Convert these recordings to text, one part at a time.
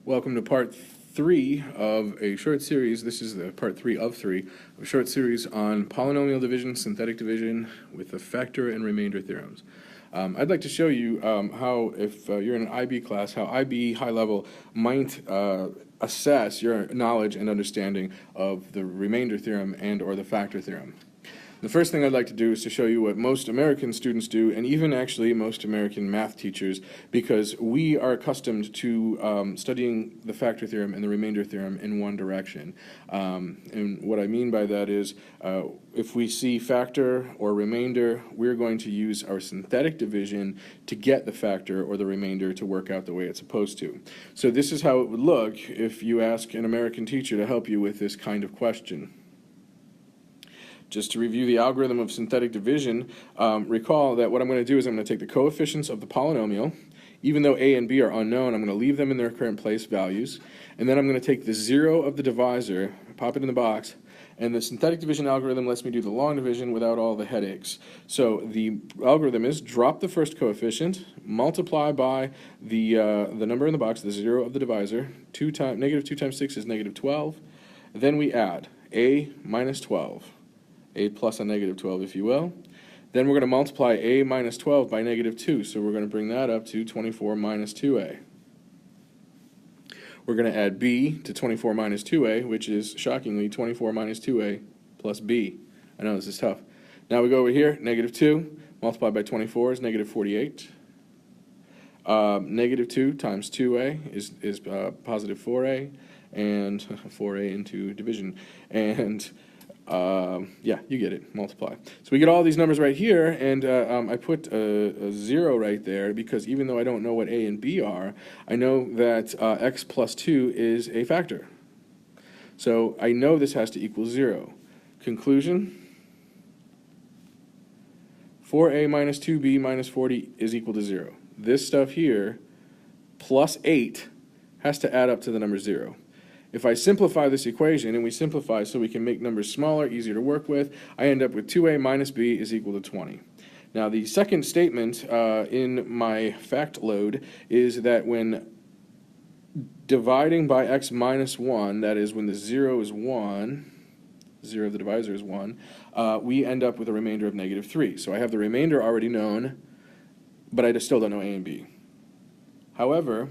Welcome to part 3 of a short series. This is the part 3 of 3 of a short series on polynomial division, synthetic division with the factor and remainder theorems. I'd like to show you how, if you're in an IB class, how IB high level might assess your knowledge and understanding of the remainder theorem and or the factor theorem. The first thing I'd like to do is to show you what most American students do, and even actually most American math teachers, because we are accustomed to studying the factor theorem and the remainder theorem in one direction. And what I mean by that is, if we see factor or remainder, we're going to use our synthetic division to get the factor or the remainder to work out the way it's supposed to. So this is how it would look if you ask an American teacher to help you with this kind of question. Just to review the algorithm of synthetic division, recall that what I'm going to do is I'm going to take the coefficients of the polynomial. Even though a and b are unknown, I'm going to leave them in their current place values. And then I'm going to take the 0 of the divisor, pop it in the box, and the synthetic division algorithm lets me do the long division without all the headaches. So the algorithm is drop the first coefficient, multiply by the number in the box, the 0 of the divisor. Negative 2 times 6 is negative 12. Then we add a minus 12. A plus a negative 12, if you will. Then we're going to multiply a minus 12 by negative 2, so we're going to bring that up to 24 minus 2a. We're going to add b to 24 minus 2a, which is, shockingly, 24 minus 2a plus b. I know this is tough. Now we go over here, negative 2, multiplied by 24 is negative 48. Negative 2 times 2a is positive 4a, and 4a into division. And yeah, you get it, multiply. So we get all these numbers right here, and I put a 0 right there because even though I don't know what a and b are, I know that x plus 2 is a factor. So I know this has to equal 0. Conclusion, 4a minus 2b minus 40 is equal to 0. This stuff here, plus 8, has to add up to the number 0. If I simplify this equation, and we simplify so we can make numbers smaller, easier to work with, I end up with 2a minus b is equal to 20. Now the second statement in my fact load is that when dividing by x minus 1, that is when the 0 is 1, 0 of the divisor is 1, we end up with a remainder of negative 3. So I have the remainder already known, but I still don't know a and b. However,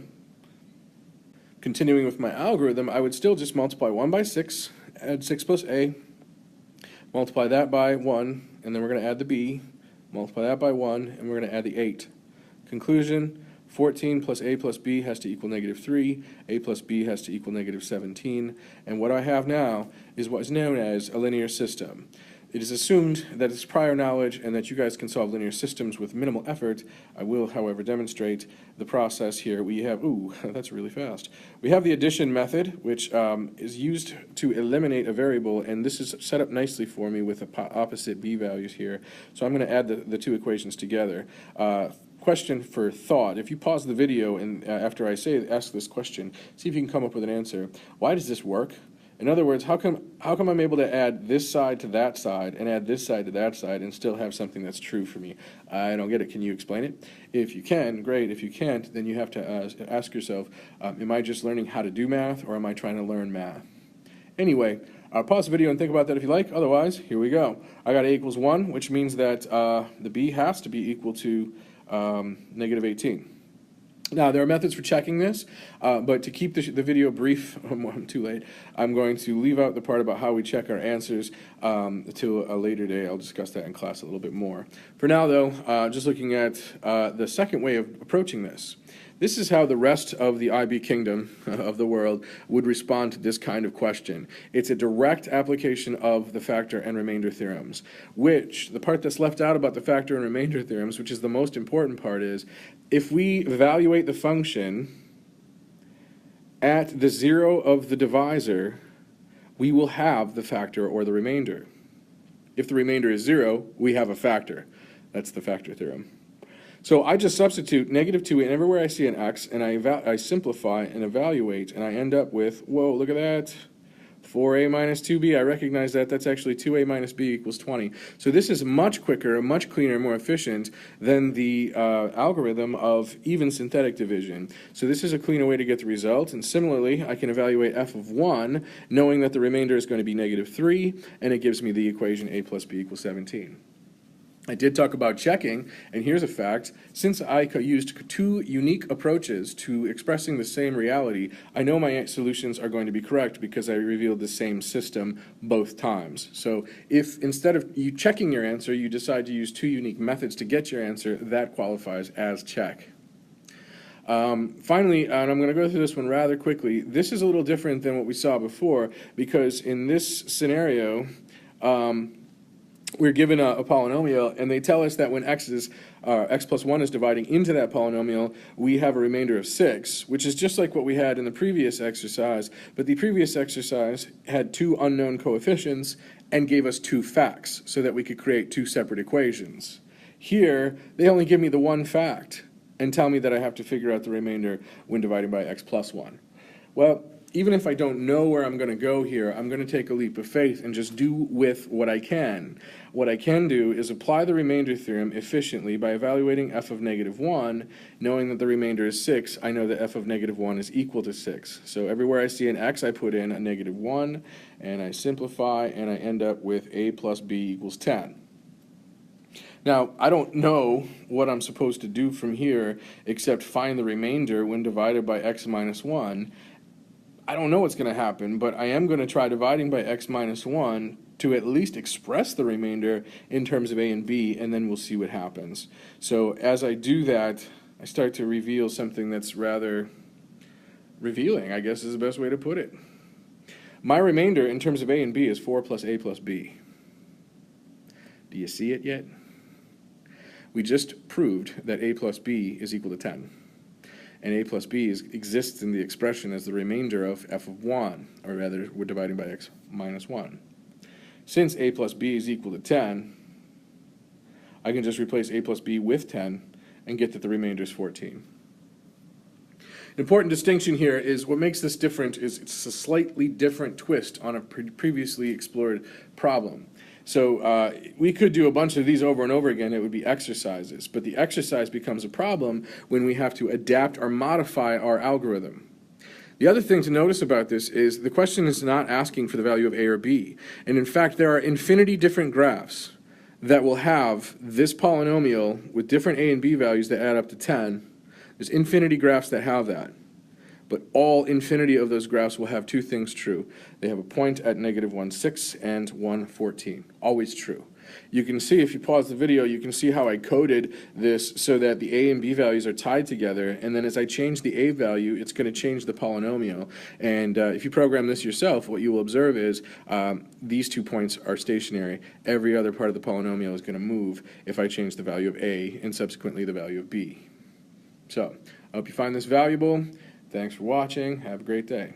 continuing with my algorithm, I would still just multiply 1 by 6, add 6 plus a, multiply that by 1, and then we're going to add the b, multiply that by 1, and we're going to add the 8. Conclusion, 14 plus a plus b has to equal negative 3, a plus b has to equal negative 17, and what I have now is what is known as a linear system. It is assumed that it's prior knowledge and that you guys can solve linear systems with minimal effort. I will, however, demonstrate the process here. We have, ooh, that's really fast. We have the addition method, which is used to eliminate a variable, and this is set up nicely for me with the opposite b values here. So I'm going to add the two equations together. Question for thought. If you pause the video and after I ask this question, see if you can come up with an answer. Why does this work? In other words, how come I'm able to add this side to that side and add this side to that side and still have something that's true for me? I don't get it. Can you explain it? If you can, great. If you can't, then you have to ask yourself, am I just learning how to do math or am I trying to learn math? Anyway, pause the video and think about that if you like. Otherwise, here we go. I got a equals 1, which means that the b has to be equal to negative 18. Now, there are methods for checking this, but to keep the video brief, I'm too late, I'm going to leave out the part about how we check our answers to a later day. I'll discuss that in class a little bit more. For now, though, just looking at the second way of approaching this. This is how the rest of the IB kingdom of the world would respond to this kind of question. It's a direct application of the factor and remainder theorems, which, the part that's left out about the factor and remainder theorems, which is the most important part, is if we evaluate the function at the 0 of the divisor, we will have the factor or the remainder. If the remainder is 0, we have a factor. That's the factor theorem. So I just substitute negative 2 in everywhere I see an x, and I simplify and evaluate, and I end up with, whoa, look at that, 4a minus 2b, I recognize that. That's actually 2a minus b equals 20. So this is much quicker, much cleaner, more efficient than the algorithm of even synthetic division. So this is a cleaner way to get the result. And similarly, I can evaluate f of 1, knowing that the remainder is going to be negative 3, and it gives me the equation a plus b equals 17. I did talk about checking, and here's a fact. Since I used two unique approaches to expressing the same reality, I know my solutions are going to be correct because I revealed the same system both times. So if instead of you checking your answer, you decide to use two unique methods to get your answer, that qualifies as check. Finally, and I'm going to go through this one rather quickly, this is a little different than what we saw before, because in this scenario, we're given a polynomial, and they tell us that when x plus 1 is dividing into that polynomial, we have a remainder of 6, which is just like what we had in the previous exercise, but the previous exercise had two unknown coefficients and gave us two facts so that we could create two separate equations. Here, they only give me the one fact and tell me that I have to figure out the remainder when dividing by x plus 1. Well, even if I don't know where I'm going to go here, I'm going to take a leap of faith and just do with what I can. What I can do is apply the remainder theorem efficiently by evaluating f of negative 1. Knowing that the remainder is 6, I know that f of negative 1 is equal to 6. So everywhere I see an x, I put in a negative 1, and I simplify, and I end up with a plus b equals 10. Now, I don't know what I'm supposed to do from here except find the remainder when divided by x minus 1. I don't know what's going to happen, but I am going to try dividing by x minus 1 to at least express the remainder in terms of a and b, and then we'll see what happens. So as I do that, I start to reveal something that's rather revealing, I guess is the best way to put it. My remainder in terms of a and b is 4 plus a plus b. Do you see it yet? We just proved that a plus b is equal to 10. And a plus b exists in the expression as the remainder of f of 1, or rather, we're dividing by x minus 1. Since a plus b is equal to 10, I can just replace a plus b with 10 and get that the remainder is 14. An important distinction here is what makes this different is it's a slightly different twist on a previously explored problem. So we could do a bunch of these over and over again. It would be exercises. But the exercise becomes a problem when we have to adapt or modify our algorithm. The other thing to notice about this is the question is not asking for the value of a or b. And in fact, there are infinity different graphs that will have this polynomial with different a and b values that add up to 10. There's infinity graphs that have that. But all infinity of those graphs will have two things true. They have a point at negative 1, 6 and 1, 14. Always true. You can see, if you pause the video, you can see how I coded this so that the a and b values are tied together, and then as I change the a value, it's going to change the polynomial. And if you program this yourself, what you will observe is these 2 points are stationary. Every other part of the polynomial is going to move if I change the value of a and subsequently the value of b. So, I hope you find this valuable. Thanks for watching. Have a great day.